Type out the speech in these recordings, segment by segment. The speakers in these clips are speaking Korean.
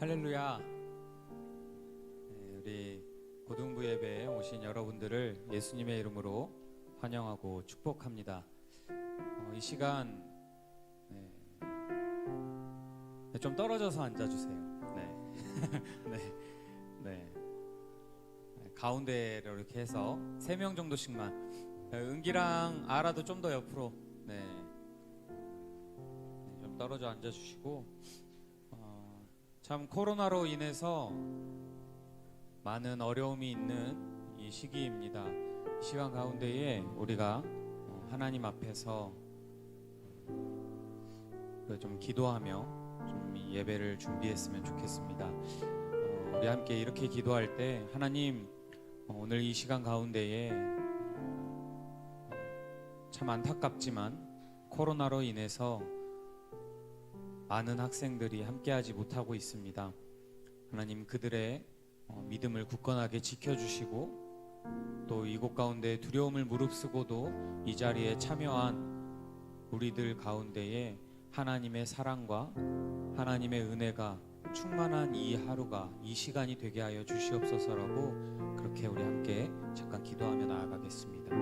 할렐루야. 우리 고등부 예배에 오신 여러분들을 예수님의 이름으로 환영하고 축복합니다. 이 시간 좀 떨어져서 앉아주세요. 네. 네. 가운데로 이렇게 해서 3명 정도씩만. 은기랑 아라도 좀 더 옆으로. 좀 떨어져 앉아주시고. 참 코로나로 인해서 많은 어려움이 있는 이 시기입니다. 이 시간 가운데에 우리가 하나님 앞에서 좀 기도하며 좀 이 예배를 준비했으면 좋겠습니다. 우리 함께 이렇게 기도할 때 하나님, 오늘 이 시간 가운데에 참 안타깝지만 코로나로 인해서 많은 학생들이 함께하지 못하고 있습니다. 하나님, 그들의 믿음을 굳건하게 지켜주시고 또 이곳 가운데 두려움을 무릅쓰고도 이 자리에 참여한 우리들 가운데에 하나님의 사랑과 하나님의 은혜가 충만한 이 하루가, 이 시간이 되게 하여 주시옵소서라고 그렇게 우리 함께 잠깐 기도하며 나아가겠습니다.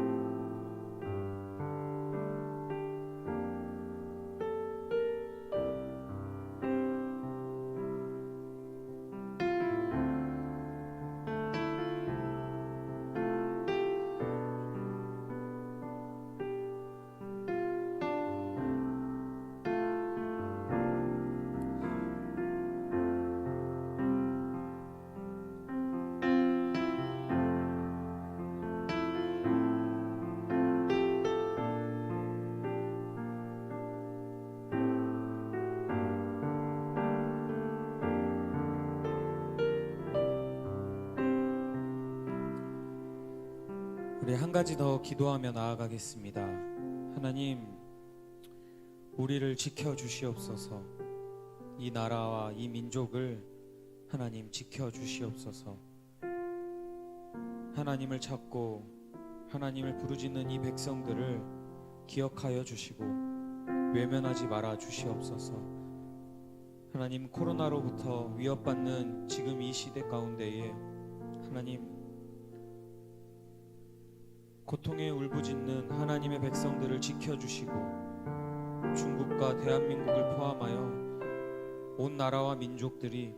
우리 한 가지 더 기도하며 나아가겠습니다. 하나님, 우리를 지켜주시옵소서. 이 나라와 이 민족을 하나님 지켜주시옵소서. 하나님을 찾고 하나님을 부르짖는 이 백성들을 기억하여 주시고 외면하지 말아 주시옵소서. 하나님, 코로나로부터 위협받는 지금 이 시대 가운데에 하나님, 고통에 울부짖는 하나님의 백성들을 지켜주시고 중국과 대한민국을 포함하여 온 나라와 민족들이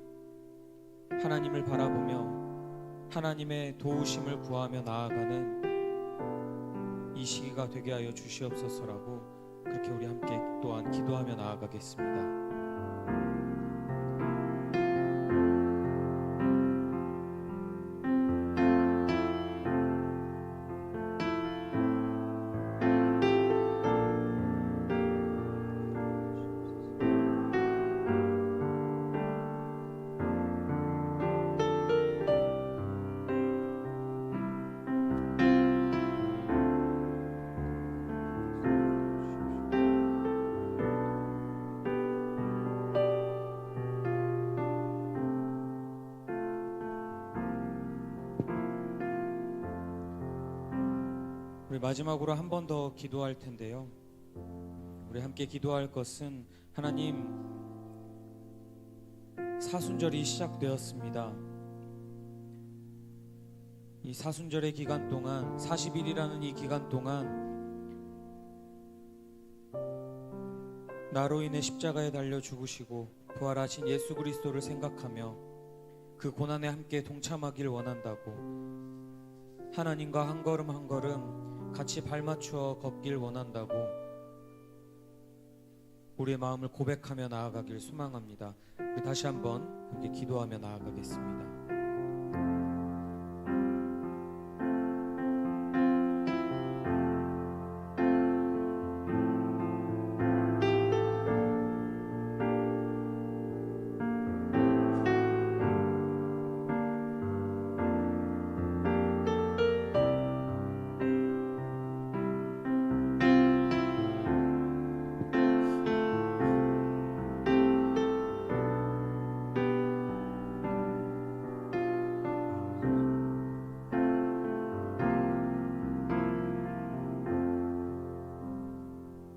하나님을 바라보며 하나님의 도우심을 구하며 나아가는 이 시기가 되게 하여 주시옵소서라고 그렇게 우리 함께 또한 기도하며 나아가겠습니다. 우리 마지막으로 한 번 더 기도할 텐데요. 우리 함께 기도할 것은 하나님, 사순절이 시작되었습니다. 이 사순절의 기간 동안 40일이라는 이 기간 동안 나로 인해 십자가에 달려 죽으시고 부활하신 예수 그리스도를 생각하며 그 고난에 함께 동참하길 원한다고, 하나님과 한 걸음 한 걸음 같이 발맞추어 걷길 원한다고 우리의 마음을 고백하며 나아가길 소망합니다. 우리 다시 한번 함께 기도하며 나아가겠습니다.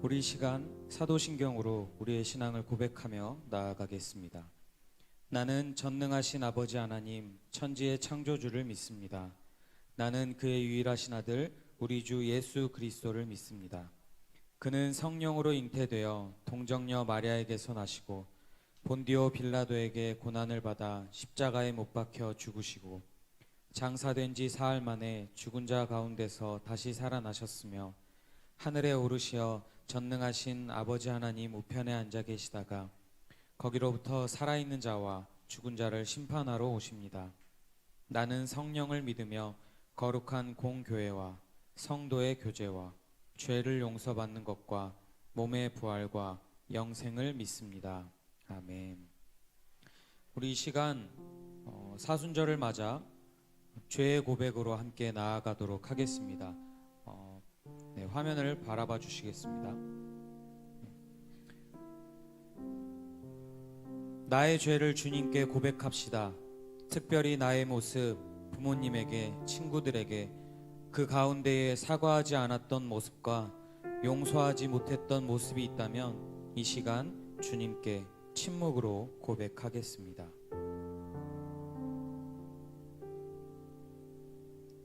우리 시간 사도신경으로 우리의 신앙을 고백하며 나아가겠습니다. 나는 전능하신 아버지 하나님, 천지의 창조주를 믿습니다. 나는 그의 유일하신 아들, 우리 주 예수 그리스도를 믿습니다. 그는 성령으로 잉태되어 동정녀 마리아에게서 나시고 본디오 빌라도에게 고난을 받아 십자가에 못 박혀 죽으시고 장사된 지 사흘 만에 죽은 자 가운데서 다시 살아나셨으며 하늘에 오르시어 전능하신 아버지 하나님 우편에 앉아 계시다가 거기로부터 살아있는 자와 죽은 자를 심판하러 오십니다. 나는 성령을 믿으며 거룩한 공교회와 성도의 교제와 죄를 용서받는 것과 몸의 부활과 영생을 믿습니다. 아멘. 우리 이 시간 사순절을 맞아 죄의 고백으로 함께 나아가도록 하겠습니다. 화면을 바라봐 주시겠습니다. 나의 죄를 주님께 고백합시다. 특별히 나의 모습, 부모님에게, 친구들에게 그 가운데에 사과하지 않았던 모습과 용서하지 못했던 모습이 있다면 이 시간 주님께 침묵으로 고백하겠습니다.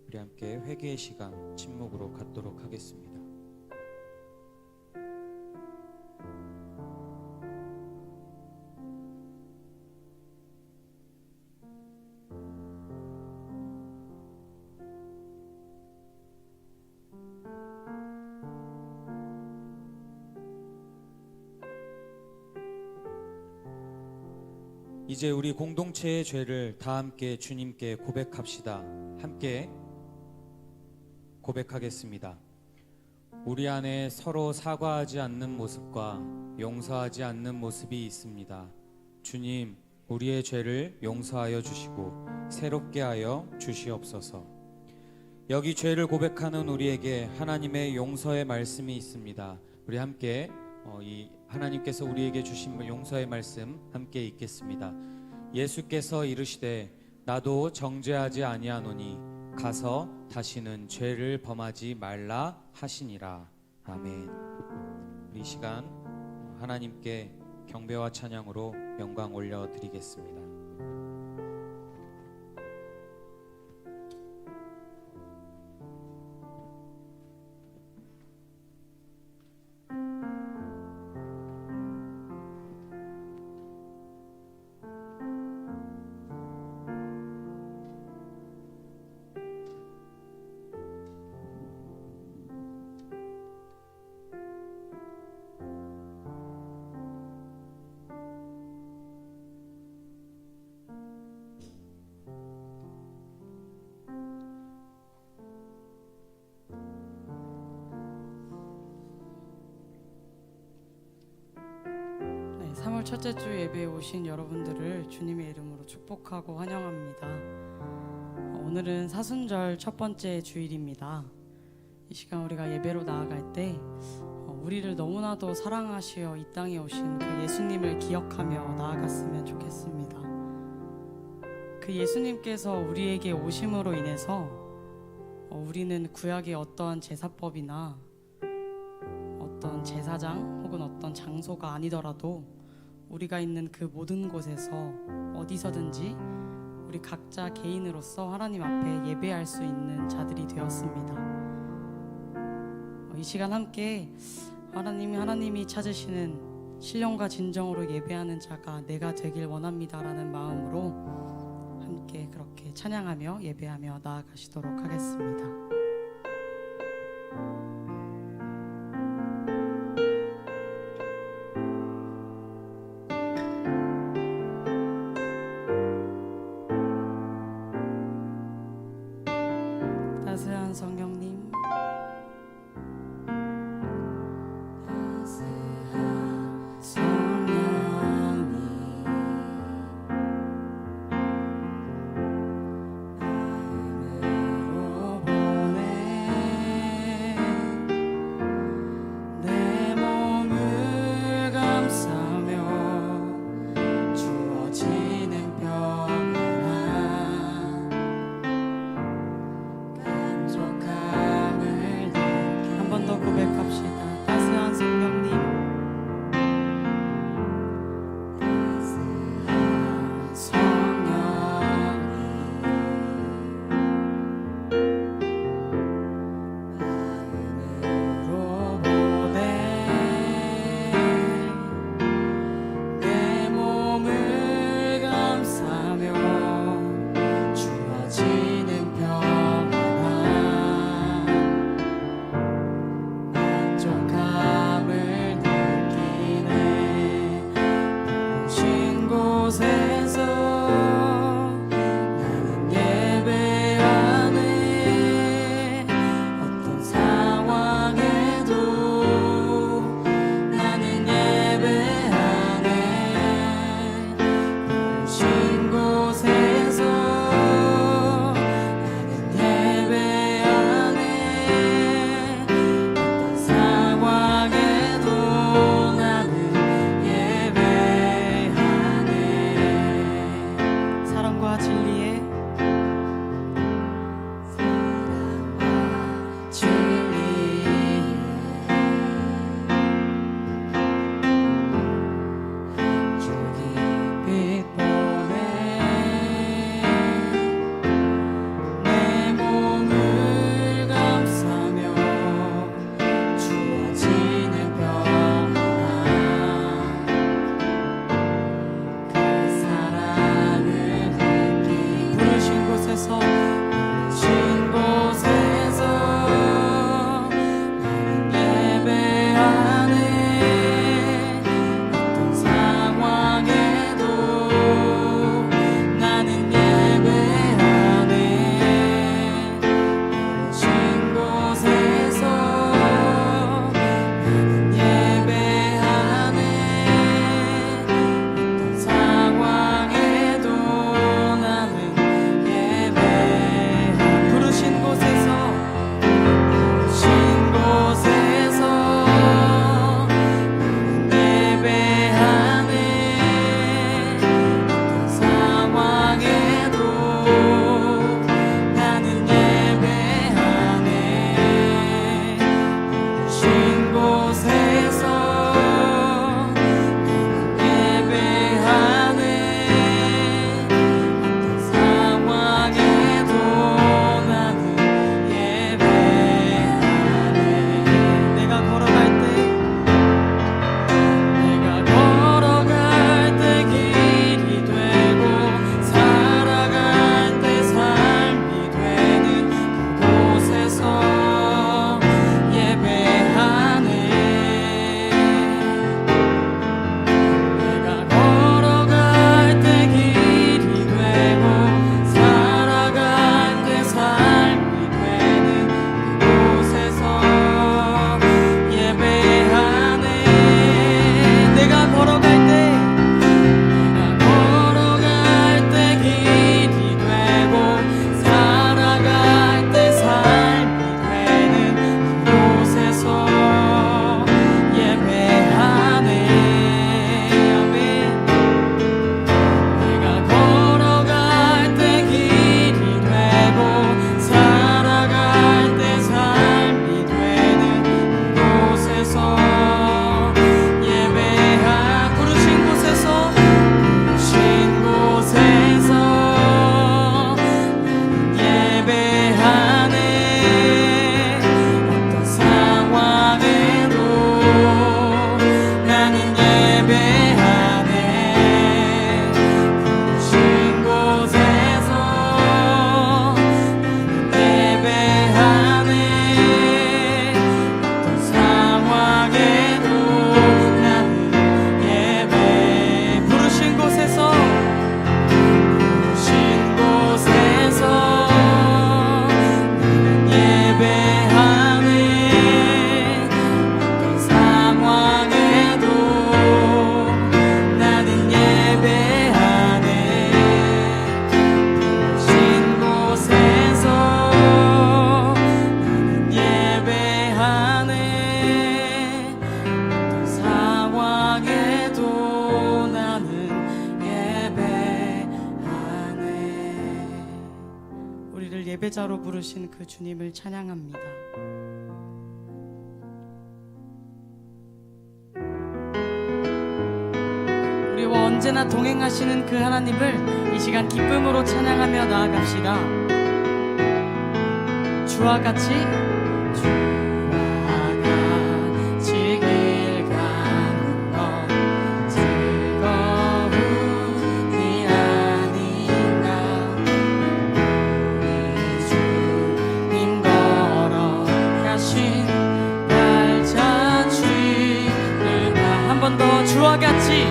우리 함께 회개의 시간 침묵으로 갖도록 하겠습니다. 이제 우리 공동체의 죄를 다 함께 주님께 고백합시다. 함께 고백하겠습니다. 우리 안에 서로 사과하지 않는 모습과 용서하지 않는 모습이 있습니다. 주님, 우리의 죄를 용서하여 주시고 새롭게 하여 주시옵소서. 여기 죄를 고백하는 우리에게 하나님의 용서의 말씀이 있습니다. 우리 함께 이 하나님께서 우리에게 주신 용서의 말씀 함께 읽겠습니다. 예수께서 이르시되 나도 정죄하지 아니하노니 가서 다시는 죄를 범하지 말라 하시니라. 아멘. 우리 시간 하나님께 경배와 찬양으로 영광 올려드리겠습니다. 네, 3월 첫째 주 예배에 오신 여러분들을 주님의 이름으로 축복하고 환영합니다. 오늘은 사순절 첫 번째 주일입니다. 이 시간 우리가 예배로 나아갈 때 우리를 너무나도 사랑하시어 이 땅에 오신 그 예수님을 기억하며 나아갔으면 좋겠습니다. 그 예수님께서 우리에게 오심으로 인해서 우리는 구약의 어떠한 제사법이나 어떤 제사장 혹은 어떤 장소가 아니더라도 우리가 있는 그 모든 곳에서 어디서든지 우리 각자 개인으로서 하나님 앞에 예배할 수 있는 자들이 되었습니다. 이 시간 함께 하나님이 찾으시는 신령과 진정으로 예배하는 자가 내가 되길 원합니다라는 마음으로 함께 그렇게 찬양하며 예배하며 나아가시도록 하겠습니다. 따스한 성령님, 마음으로 보내 곳에서 나는 예배하네. 어떤 상황에도 나는 예배하네. 부르신 곳에서 나는 예배하네. 어떤 상황에도 나는 예배하네. 사랑과 진리에 주깃빛 보내 내 몸을 감싸며 주어지는 평안 그 사랑을 느끼 부르신 곳에서 나는 예배하네. 어떤 상황에도 나는 예배하네. 부르신 곳에서 나는 예배하네. 어떤 상황에도 나는 예배하네. 부르신 곳에서 나는 예배하네. 어떤 상황에도 나는 예배하네. 부르신 곳에서 나는 예배하네. 어떤 상황에도 나는 예배하네. 내가 걸어갈 때 길이 되고 살아갈 때 삶이 되는 그곳에서 예배하네. 내가 걸어갈 때 길이 되고 살아갈 때 삶이 되는 그곳에서 예배하네. 내가 걸어갈 때 길이 되고 살아갈 때 삶이 되는 그곳에서 예배하네. 아멘. 내가 걸어갈 때 길이 되고 살아갈 때 삶이 되는 그곳에서 부르신 곳에서 나는 예배하네. 어떤 상황에도 나는 예배하네. 부르신 곳에서 나는 예배하네. 어떤 상황에도 나는 부르신 곳에서 나는 예배하네. 어떤 상황에도 나는 예배하네. 부르신 곳에서 나는 예배하네. 어떤 상황에도 나는 예배하네. 우리를 예배자로 부르신 그 주님을 찬양합니다. 우리와 언제나 동행하시는 그 하나님을 이 시간 기쁨으로 찬양하며 나아갑시다. 주와 같이 길 가는 것 즐거움이 아닌가. 우리 주님 걸어가신 발자취를 한 번 더 주와 같이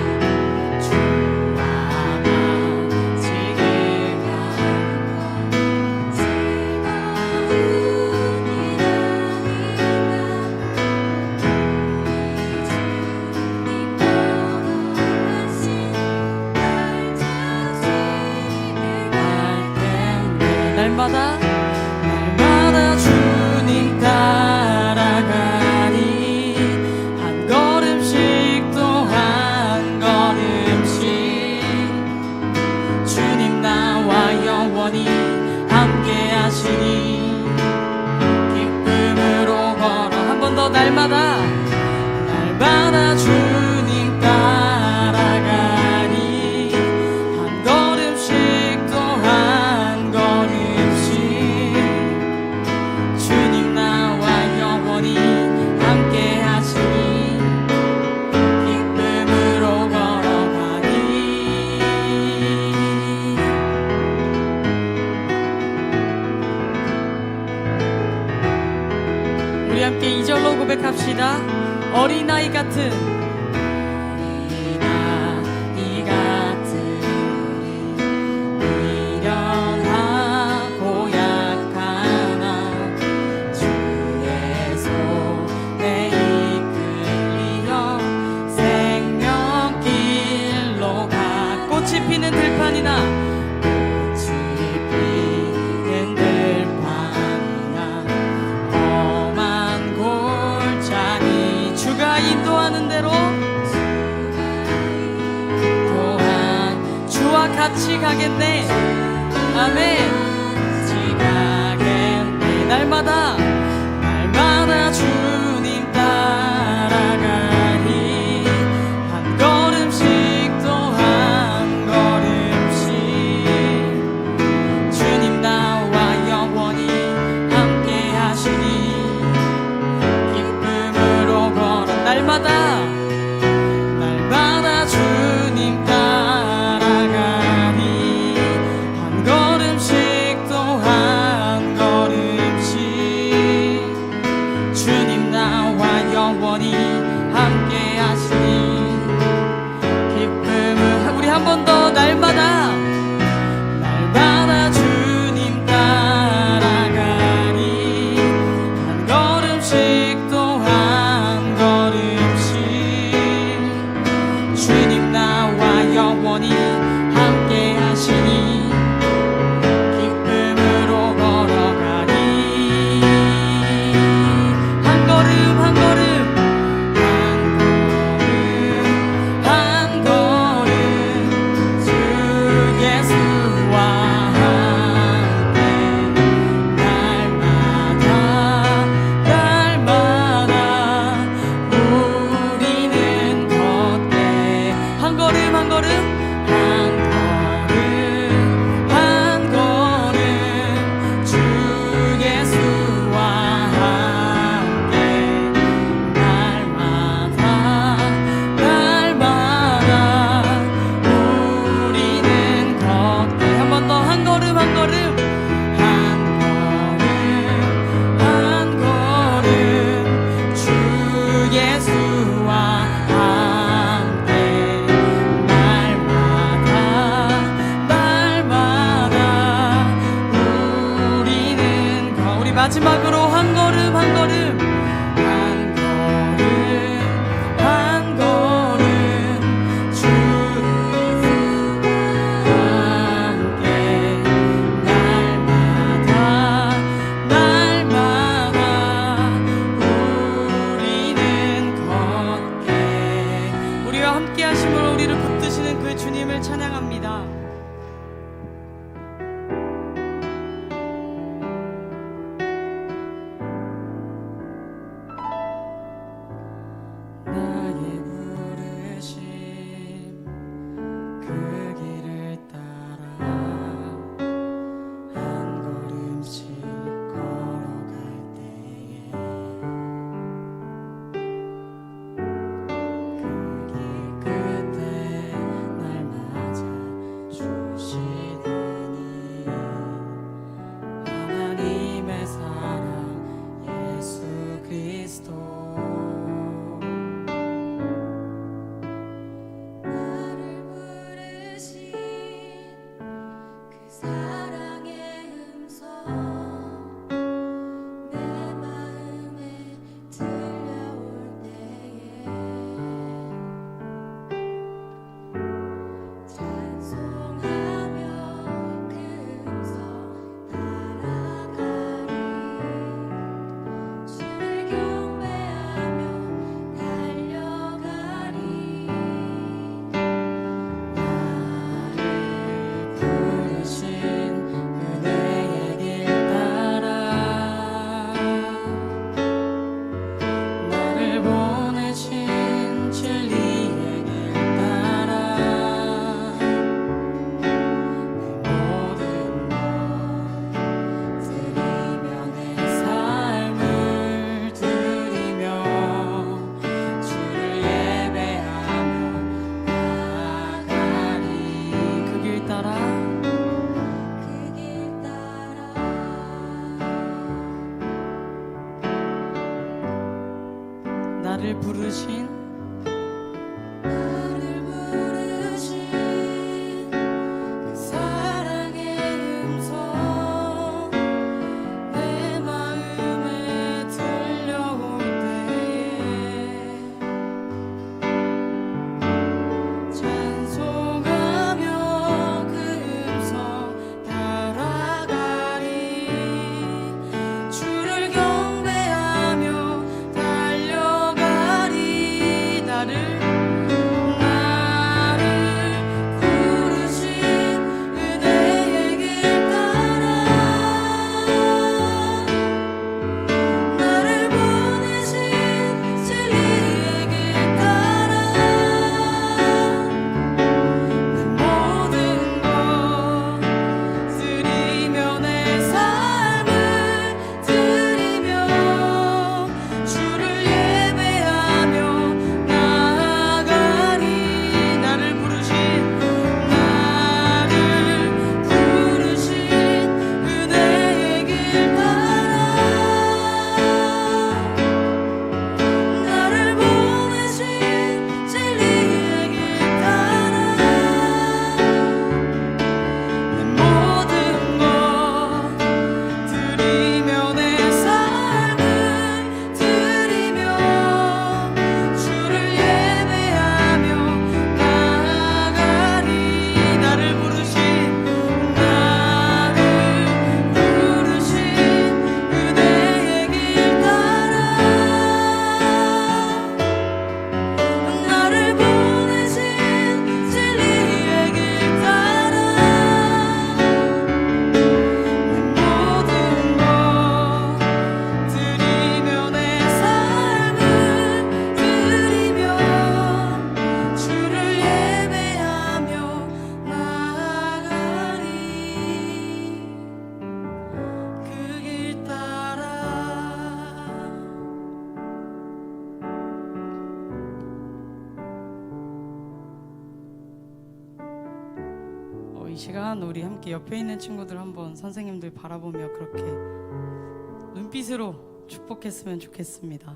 날마다 날마다 주님 따라가니 한 걸음씩 또 한 걸음씩 주님 나와 영원히 함께 하시니 기쁨으로 걸어 한 번 더 날마다 날마다 주님 따라가니 한 걸음씩 또 한 걸음씩 주님 나와 영원히 함께 하시니 기쁨으로 걸어가니 우리 함께 2절로 고백합시다. 어린아이 같은 어린아이 같은 미련하고 약한 주의 손에 이끌리어 생명길로 가 꽃이 피는 들판이나 꽃이 피는 들판이나 험한 골짜기 주가 인도하는 대로 또한 주와 같이 가겠네. 아멘. 같이 가겠네. 날마다 날마다 주님 따라가니 한 걸음씩 또 한 걸음씩 주님 나와 영원히 함께 하시니 기쁨으로 걸어 날마다 날마다 주님 따라가니 한 걸음씩 또 한 걸음씩 주님 나와 영원히 함께 하시니 기쁨을 우리 한 번 더 날마다 날마다 주님 따라가니 한 걸음씩 또 한 걸음씩 주님 나와 영원히 함께 하시니 기쁨으로 걸어가니 한 걸음 한 걸음 한 걸음 주 예수와 함께 날마다 날마다 우리는 걷게 한 걸음 한 걸음 한 걸음 한 걸음 주 예수와 함께 날마다 날마다 우리는 걷게 한 번 더 한 걸음 한 걸음 한 걸음 주 예수와 함께 날마다 날마다 우리는 우리 마지막으로 한 걸음 한 걸음 한 걸음 한 걸음 주 함께 날마다 날마다 우리는 걷게 우리와 함께 하심으로 우리를 붙드시는 그 주님을 찬양합니다. 나의 부르심 그 길을 따라 한 걸음씩 걸어갈 때에 그 길 끝에 날 맞아 주 나를 부르신 그 사랑의 음성 내 마음에 들려올 때에 찬송하며 그 음성 따라가리 주를 경배하며 달려가리 나를 부르신 은혜의 길 따라 나를 보내신 진리의 길 따라 내 모든 것 드리며 내 삶을 드리며 주를 예배하며 나아가리 나를 부르신 은혜의 길 따라 나를 보내신 진리의 길 따라 내 모든 것 드리며 내 삶을 드리며 주를 예배하며 나아가리 나를 부르신 은혜의 길 따라 나를 보내신 진리의 길 따라 내 모든 것 드리며 내 삶을 드리며 주를 예배하며 나아가리 그 길 따라 이 시간 우리 함께 옆에 있는 친구들 한번 선생님들 바라보며 그렇게 눈빛으로 축복했으면 좋겠습니다.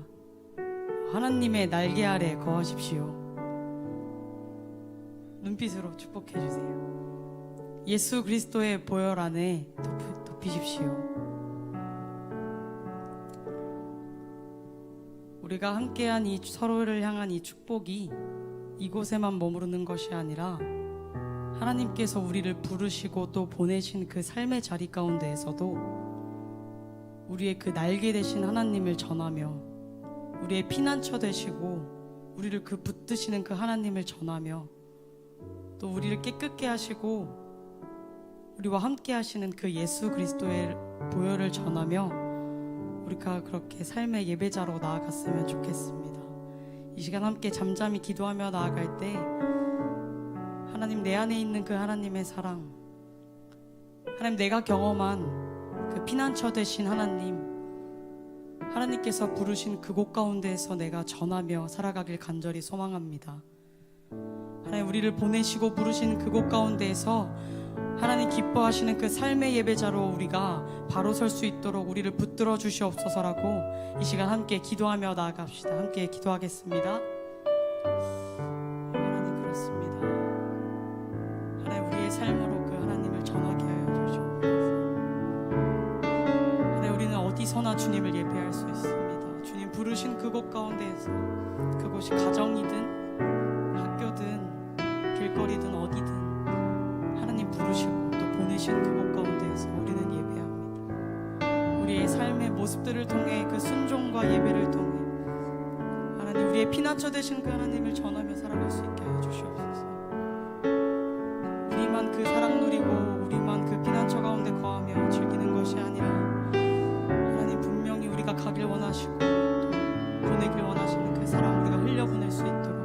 하나님의 날개 아래 거하십시오. 눈빛으로 축복해 주세요. 예수 그리스도의 보혈 안에 덮이십시오. 우리가 함께한 이 서로를 향한 이 축복이 이곳에만 머무르는 것이 아니라 하나님께서 우리를 부르시고 또 보내신 그 삶의 자리 가운데에서도 우리의 그 날개 되신 하나님을 전하며 우리의 피난처 되시고 우리를 그 붙드시는 그 하나님을 전하며 또 우리를 깨끗게 하시고 우리와 함께 하시는 그 예수 그리스도의 보혈을 전하며 우리가 그렇게 삶의 예배자로 나아갔으면 좋겠습니다. 이 시간 함께 잠잠히 기도하며 나아갈 때 하나님, 내 안에 있는 그 하나님의 사랑, 하나님, 내가 경험한 그 피난처 되신 하나님께서 부르신 그곳 가운데에서 내가 전하며 살아가길 간절히 소망합니다. 하나님, 우리를 보내시고 부르신 그곳 가운데에서 하나님 기뻐하시는 그 삶의 예배자로 우리가 바로 설 수 있도록 우리를 붙들어 주시옵소서라고 이 시간 함께 기도하며 나아갑시다. 함께 기도하겠습니다. 하나님, 그렇습니다. 하나님, 우리의 삶으로 그 하나님을 전하게 하여 주시옵소서. 하나님, 우리는 어디서나 주님을 예배할 수 있습니다. 주님 부르신 그곳 가운데에서, 그곳이 가정이든 학교든 길거리든 어디든 하나님 부르시고 또 보내신 그곳 가운데에서 우리는 예배합니다. 우리의 삶의 모습들을 통해 그 순종과 예배를 통해 하나님, 우리의 피난처 되신 그 하나님을 전하며 살아갈 수 있게 하여 주시옵소서. 우리만 그 사랑 누리고 우리만 그 피난처 가운데 거하며 즐기는 것이 아니라 하나님, 분명히 우리가 가길 원하시고 또 보내길 원하시는 그 사랑 우리가 흘려보낼 수 있도록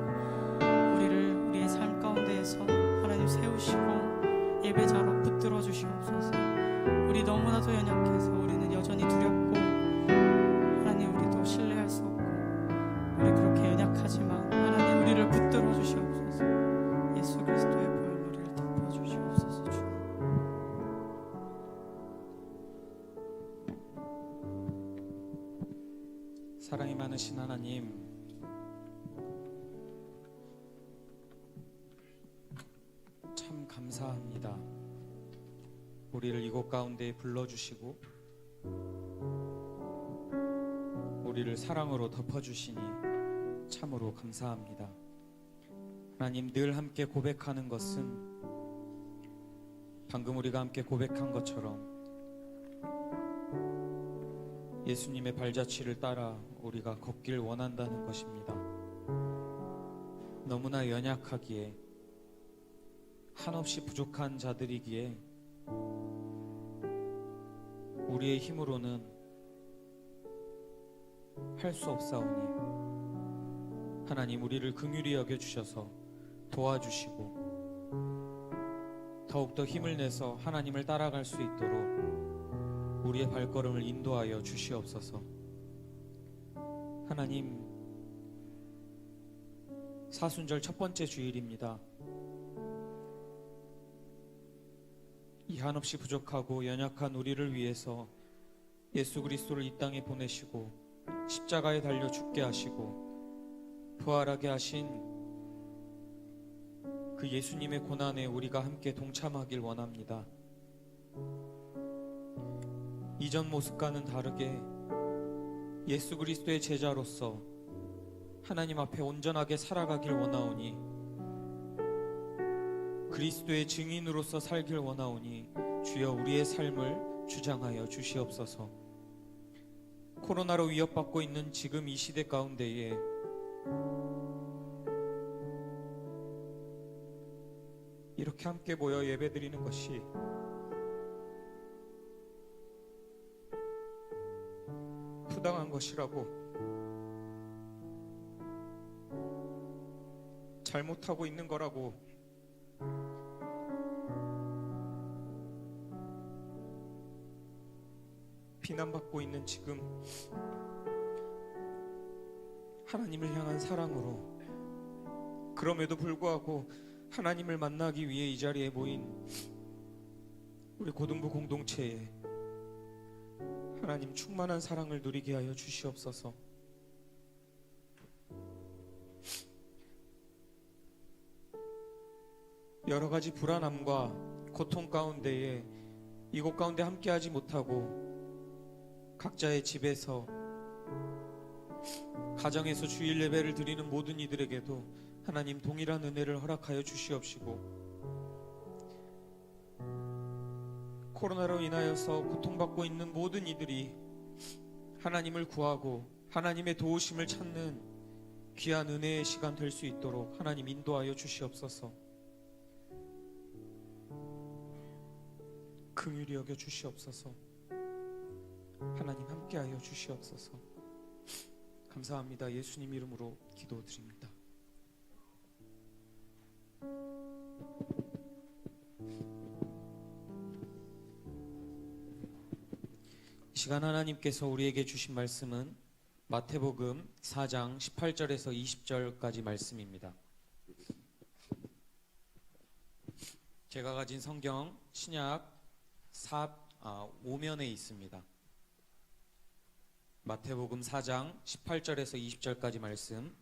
우리의 삶 가운데에서 하나님 세우시고 예배자로 붙들어 주시옵소서. 우리 너무나도 연약해서 우리는 여전히 두렵고 하나님, 우리도 신뢰할 수 없고 우리 그렇게 연약하지만 하나님, 우리를 붙들어 주시옵소서. 예수 그리스도의 보혈로 우리를 덮어 주시옵소서. 주님, 사랑이 많으신 하나님, 감사합니다. 우리를 이곳 가운데 불러주시고 우리를 사랑으로 덮어주시니 참으로 감사합니다. 하나님, 늘 함께 고백하는 것은 방금 우리가 함께 고백한 것처럼 예수님의 발자취를 따라 우리가 걷길 원한다는 것입니다. 너무나 연약하기에 한없이 부족한 자들이기에 우리의 힘으로는 할 수 없사오니 하나님, 우리를 긍휼히 여겨주셔서 도와주시고 더욱더 힘을 내서 하나님을 따라갈 수 있도록 우리의 발걸음을 인도하여 주시옵소서. 하나님, 사순절 첫 번째 주일입니다. 이 한없이 부족하고 연약한 우리를 위해서 예수 그리스도를 이 땅에 보내시고 십자가에 달려 죽게 하시고 부활하게 하신 그 예수님의 고난에 우리가 함께 동참하길 원합니다. 이전 모습과는 다르게 예수 그리스도의 제자로서 하나님 앞에 온전하게 살아가길 원하오니, 그리스도의 증인으로서 살길 원하오니 주여 우리의 삶을 주장하여 주시옵소서. 코로나로 위협받고 있는 지금 이 시대 가운데에 이렇게 함께 모여 예배드리는 것이 부당한 것이라고, 잘못하고 있는 거라고 비난받고 있는 지금, 하나님을 향한 사랑으로 그럼에도 불구하고 하나님을 만나기 위해 이 자리에 모인 우리 고등부 공동체에 하나님 충만한 사랑을 누리게 하여 주시옵소서. 여러 가지 불안함과 고통 가운데에 이곳 가운데 함께하지 못하고 각자의 집에서 가정에서 주일 예배를 드리는 모든 이들에게도 하나님 동일한 은혜를 허락하여 주시옵시고, 코로나로 인하여서 고통받고 있는 모든 이들이 하나님을 구하고 하나님의 도우심을 찾는 귀한 은혜의 시간 될 수 있도록 하나님 인도하여 주시옵소서. 긍휼히 여겨 주시옵소서. 하나님 함께하여 주시옵소서. 감사합니다. 예수님 이름으로 기도드립니다. 이 시간 하나님께서 우리에게 주신 말씀은 마태복음 4장 18절에서 20절까지 말씀입니다. 제가 가진 성경 신약 5면에 있습니다. 마태복음 4장 18절에서 20절까지 말씀.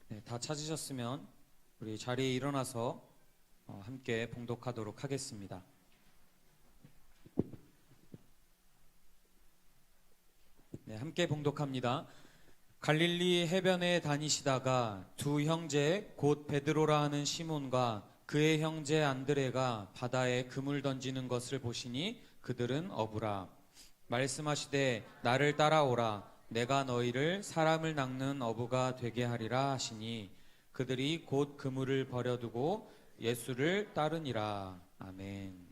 네, 다 찾으셨으면 우리 자리에 일어나서 함께 봉독하도록 하겠습니다. 네, 함께 봉독합니다. 갈릴리 해변에 다니시다가 두 형제 곧 베드로라 하는 시몬과 그의 형제 안드레가 바다에 그물 던지는 것을 보시니 그들은 어부라. 말씀하시되 나를 따라오라. 내가 너희를 사람을 낚는 어부가 되게 하리라 하시니 그들이 곧 그물을 버려두고 예수를 따르니라. 아멘.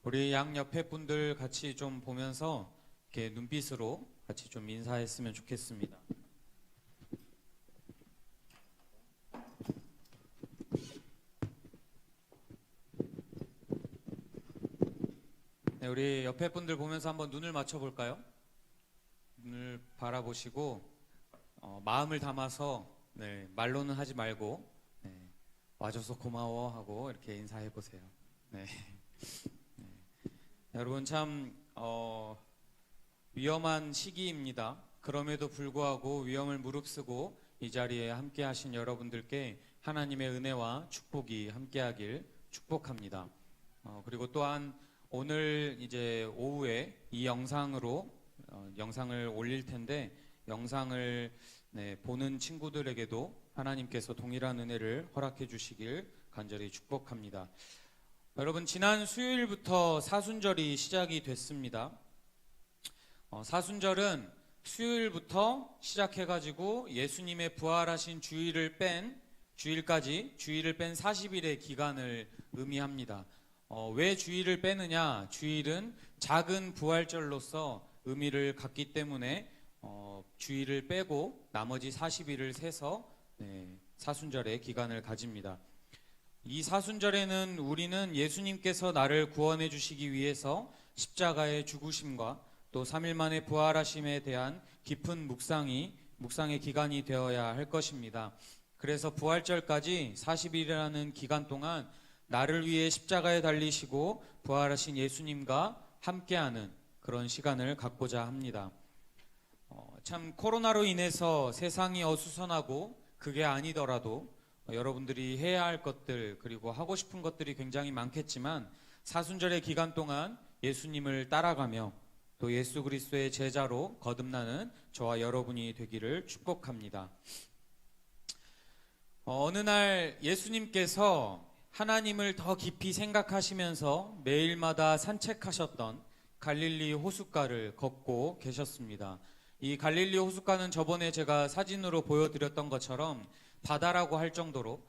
우리 양 옆에 분들 같이 좀 보면서 이렇게 눈빛으로 같이 좀 인사했으면 좋겠습니다. 네, 우리 옆에 분들 보면서 한번 눈을 맞춰 볼까요? 눈을 바라보시고 마음을 담아서 말로는 하지 말고 와줘서 고마워 하고 이렇게 인사해 보세요. 네. 네. 여러분 참 위험한 시기입니다. 그럼에도 불구하고 위험을 무릅쓰고 이 자리에 함께 하신 여러분들께 하나님의 은혜와 축복이 함께하길 축복합니다. 그리고 또한 오늘 이제 오후에 이 영상으로 영상을 올릴 텐데 영상을 보는 친구들에게도 하나님께서 동일한 은혜를 허락해 주시길 간절히 축복합니다. 여러분 지난 수요일부터 사순절이 시작이 됐습니다. 사순절은 수요일부터 시작해가지고 예수님의 부활하신 주일을 뺀 40일의 기간을 의미합니다. 왜 주일을 빼느냐? 주일은 작은 부활절로서 의미를 갖기 때문에 주일을 빼고 나머지 40일을 세서 사순절의 기간을 가집니다. 이 사순절에는 우리는 예수님께서 나를 구원해 주시기 위해서 십자가의 죽으심과 또 3일 만에 부활하심에 대한 깊은 묵상의 기간이 되어야 할 것입니다. 그래서 부활절까지 40일이라는 기간 동안 나를 위해 십자가에 달리시고 부활하신 예수님과 함께하는 그런 시간을 갖고자 합니다. 참 코로나로 인해서 세상이 어수선하고 그게 아니더라도 여러분들이 해야 할 것들 그리고 하고 싶은 것들이 굉장히 많겠지만 사순절의 기간 동안 예수님을 따라가며 또 예수 그리스도의 제자로 거듭나는 저와 여러분이 되기를 축복합니다. 어느 날 예수님께서 하나님을 더 깊이 생각하시면서 매일마다 산책하셨던 갈릴리 호숫가를 걷고 계셨습니다. 이 갈릴리 호숫가는 저번에 제가 사진으로 보여드렸던 것처럼 바다라고 할 정도로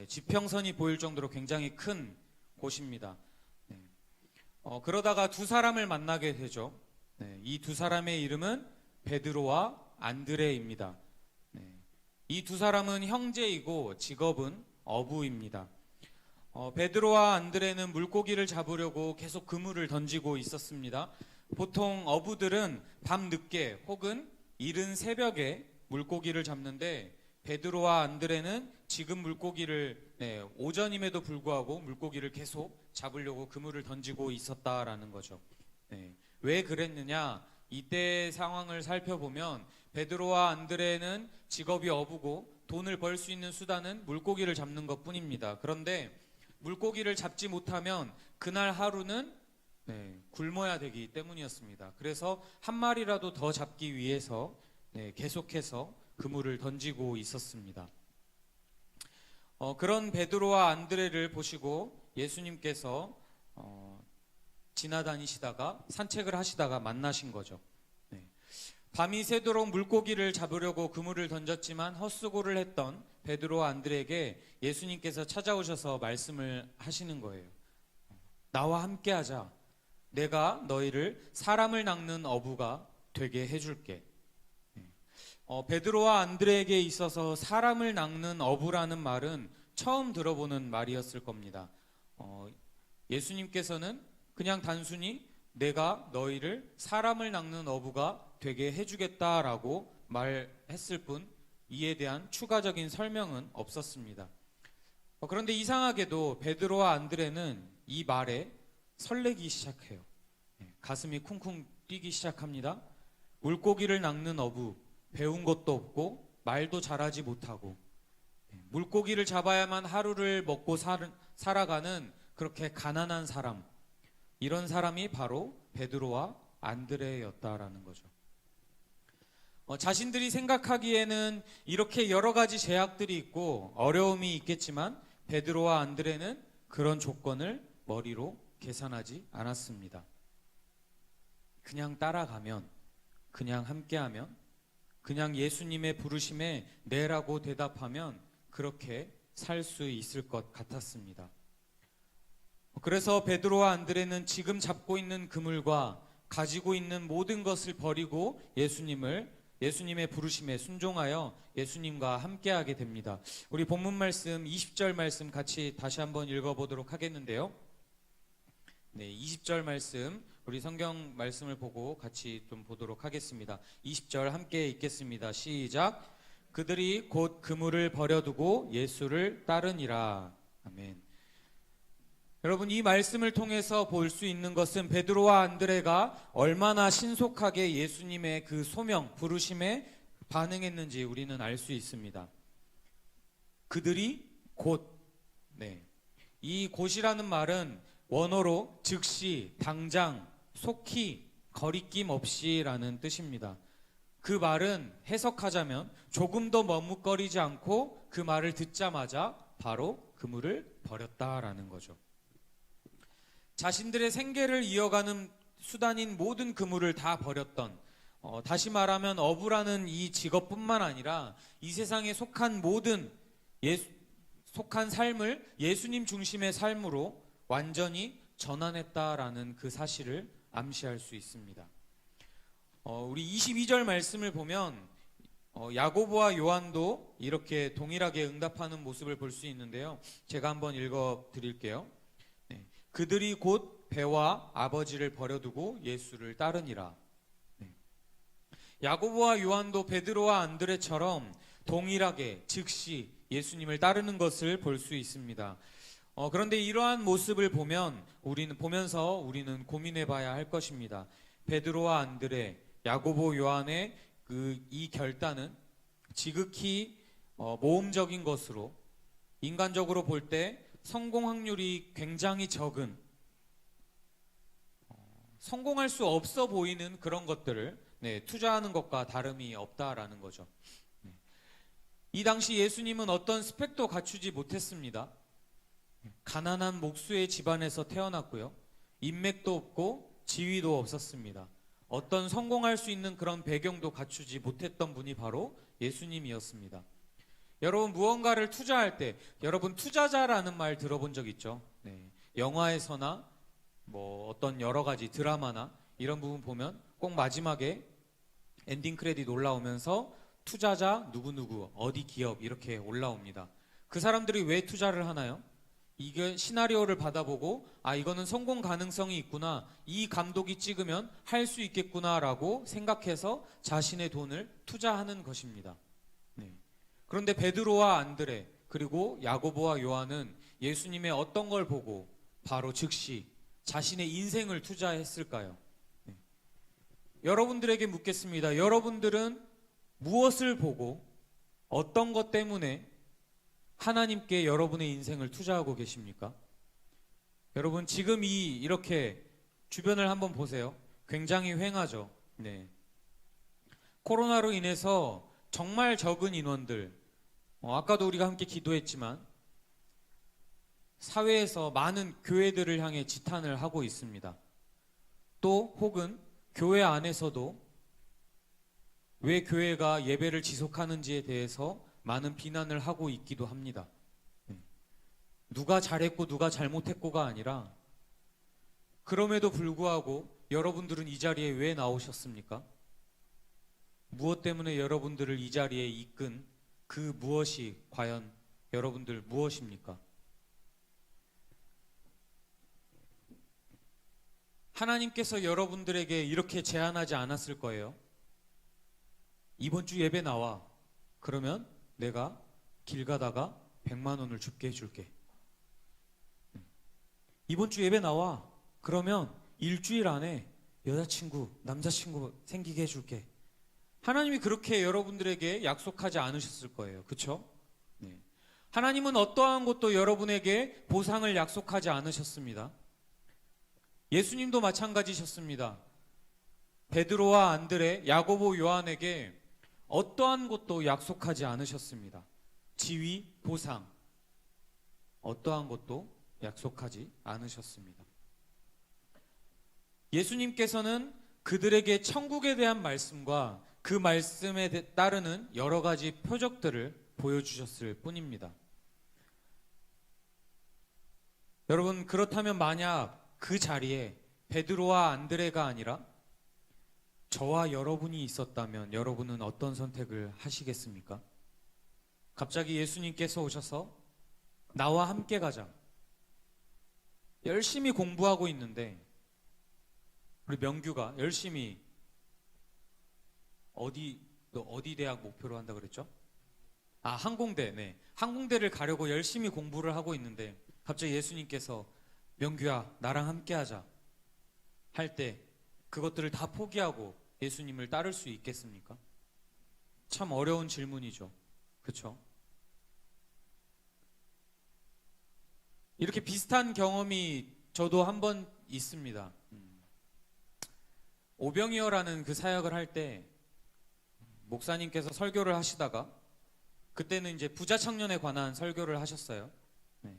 지평선이 보일 정도로 굉장히 큰 곳입니다. 그러다가 두 사람을 만나게 되죠. 이 두 사람의 이름은 베드로와 안드레입니다. 이 두 사람은 형제이고 직업은 어부입니다. 베드로와 안드레는 물고기를 잡으려고 계속 그물을 던지고 있었습니다. 보통 어부들은 밤늦게 혹은 이른 새벽에 물고기를 잡는데 베드로와 안드레는 지금 물고기를 오전임에도 불구하고 물고기를 계속 잡으려고 그물을 던지고 있었다라는 거죠. 왜 그랬느냐? 이때 상황을 살펴보면 베드로와 안드레는 직업이 어부고 돈을 벌 수 있는 수단은 물고기를 잡는 것뿐입니다. 그런데 물고기를 잡지 못하면 그날 하루는 굶어야 되기 때문이었습니다. 그래서 한 마리라도 더 잡기 위해서 계속해서 그물을 던지고 있었습니다. 그런 베드로와 안드레를 보시고 예수님께서 지나다니시다가 산책을 하시다가 만나신 거죠. 밤이 새도록 물고기를 잡으려고 그물을 던졌지만 헛수고를 했던 베드로와 안드레에게 예수님께서 찾아오셔서 말씀을 하시는 거예요. 나와 함께 하자. 내가 너희를 사람을 낚는 어부가 되게 해줄게. 베드로와 안드레에게 있어서 사람을 낚는 어부라는 말은 처음 들어보는 말이었을 겁니다. 예수님께서는 그냥 단순히 내가 너희를 사람을 낚는 어부가 되게 해주겠다라고 말했을 뿐 이에 대한 추가적인 설명은 없었습니다. 그런데 이상하게도 베드로와 안드레는 이 말에 설레기 시작해요. 가슴이 쿵쿵 뛰기 시작합니다. 물고기를 낚는 어부, 배운 것도 없고 말도 잘하지 못하고 물고기를 잡아야만 하루를 먹고 살아가는 그렇게 가난한 사람, 이런 사람이 바로 베드로와 안드레였다라는 거죠. 자신들이 생각하기에는 이렇게 여러 가지 제약들이 있고 어려움이 있겠지만 베드로와 안드레는 그런 조건을 머리로 계산하지 않았습니다. 그냥 따라가면, 그냥 함께하면, 그냥 예수님의 부르심에 네라고 대답하면 그렇게 살 수 있을 것 같았습니다. 그래서 베드로와 안드레는 지금 잡고 있는 그물과 가지고 있는 모든 것을 버리고 예수님의 부르심에 순종하여 예수님과 함께하게 됩니다. 우리 본문 말씀 20절 말씀 같이 다시 한번 읽어보도록 하겠는데요. 20절 말씀 우리 성경 말씀을 보고 같이 좀 보도록 하겠습니다. 20절 함께 읽겠습니다. 시작. 그들이 곧 그물을 버려두고 예수를 따르니라. 아멘. 여러분, 이 말씀을 통해서 볼 수 있는 것은 베드로와 안드레가 얼마나 신속하게 예수님의 그 소명, 부르심에 반응했는지 우리는 알 수 있습니다. 그들이 곧, 이 곧이라는 말은 원어로 즉시, 당장, 속히, 거리낌 없이라는 뜻입니다. 그 말은 해석하자면 조금 더 머뭇거리지 않고 그 말을 듣자마자 바로 그물을 버렸다라는 거죠. 자신들의 생계를 이어가는 수단인 모든 그물을 다 버렸던, 다시 말하면 어부라는 이 직업뿐만 아니라 이 세상에 속한 모든 속한 삶을 예수님 중심의 삶으로 완전히 전환했다라는 그 사실을 암시할 수 있습니다. 우리 22절 말씀을 보면 야고보와 요한도 이렇게 동일하게 응답하는 모습을 볼 수 있는데요. 제가 한번 읽어 드릴게요. 그들이 곧 배와 아버지를 버려두고 예수를 따르니라. 야고보와 요한도 베드로와 안드레처럼 동일하게 즉시 예수님을 따르는 것을 볼 수 있습니다. 그런데 이러한 모습을 보면서 우리는 고민해 봐야 할 것입니다. 베드로와 안드레, 야고보, 요한의 이 결단은 지극히 모험적인 것으로, 인간적으로 볼 때 성공 확률이 굉장히 적은, 성공할 수 없어 보이는 그런 것들을 투자하는 것과 다름이 없다라는 거죠. 이 당시 예수님은 어떤 스펙도 갖추지 못했습니다. 가난한 목수의 집안에서 태어났고요. 인맥도 없고 지위도 없었습니다. 어떤 성공할 수 있는 그런 배경도 갖추지 못했던 분이 바로 예수님이었습니다. 여러분, 무언가를 투자할 때, 여러분 투자자라는 말 들어본 적 있죠? 영화에서나 어떤 여러 가지 드라마나 이런 부분 보면 꼭 마지막에 엔딩 크레딧 올라오면서 투자자 누구누구 어디 기업 이렇게 올라옵니다. 그 사람들이 왜 투자를 하나요? 이게 시나리오를 받아보고 이거는 성공 가능성이 있구나, 이 감독이 찍으면 할 수 있겠구나라고 생각해서 자신의 돈을 투자하는 것입니다. 그런데 베드로와 안드레 그리고 야고보와 요한은 예수님의 어떤 걸 보고 바로 즉시 자신의 인생을 투자했을까요? 여러분들에게 묻겠습니다. 여러분들은 무엇을 보고 어떤 것 때문에 하나님께 여러분의 인생을 투자하고 계십니까? 여러분, 지금 이렇게 주변을 한번 보세요. 굉장히 휑하죠. 코로나로 인해서 정말 적은 인원들, 아까도 우리가 함께 기도했지만 사회에서 많은 교회들을 향해 지탄을 하고 있습니다. 또 혹은 교회 안에서도 왜 교회가 예배를 지속하는지에 대해서 많은 비난을 하고 있기도 합니다. 누가 잘했고 누가 잘못했고가 아니라, 그럼에도 불구하고 여러분들은 이 자리에 왜 나오셨습니까? 무엇 때문에 여러분들을 이 자리에 이끈 그 무엇이 과연 여러분들 무엇입니까? 하나님께서 여러분들에게 이렇게 제안하지 않았을 거예요. 이번 주 예배 나와. 그러면 내가 길 가다가 100만 원을 줍게 해줄게. 이번 주 예배 나와. 그러면 일주일 안에 여자친구, 남자친구 생기게 해줄게. 하나님이 그렇게 여러분들에게 약속하지 않으셨을 거예요. 그렇죠? 하나님은 어떠한 것도 여러분에게 보상을 약속하지 않으셨습니다. 예수님도 마찬가지셨습니다. 베드로와 안드레, 야고보, 요한에게 어떠한 것도 약속하지 않으셨습니다. 지위, 보상, 어떠한 것도 약속하지 않으셨습니다. 예수님께서는 그들에게 천국에 대한 말씀과 그 말씀에 따르는 여러 가지 표적들을 보여주셨을 뿐입니다. 여러분, 그렇다면 만약 그 자리에 베드로와 안드레가 아니라 저와 여러분이 있었다면 여러분은 어떤 선택을 하시겠습니까? 갑자기 예수님께서 오셔서 나와 함께 가자. 열심히 공부하고 있는데 우리 명규가 열심히 너 어디 대학 목표로 한다 그랬죠? 항공대. 네. 항공대를 가려고 열심히 공부를 하고 있는데 갑자기 예수님께서 명규야, 나랑 함께 하자 할 때 그것들을 다 포기하고 예수님을 따를 수 있겠습니까? 참 어려운 질문이죠. 그렇죠? 이렇게 비슷한 경험이 저도 한 번 있습니다. 오병이어라는 그 사역을 할 때 목사님께서 설교를 하시다가 그때는 이제 부자 청년에 관한 설교를 하셨어요. 네.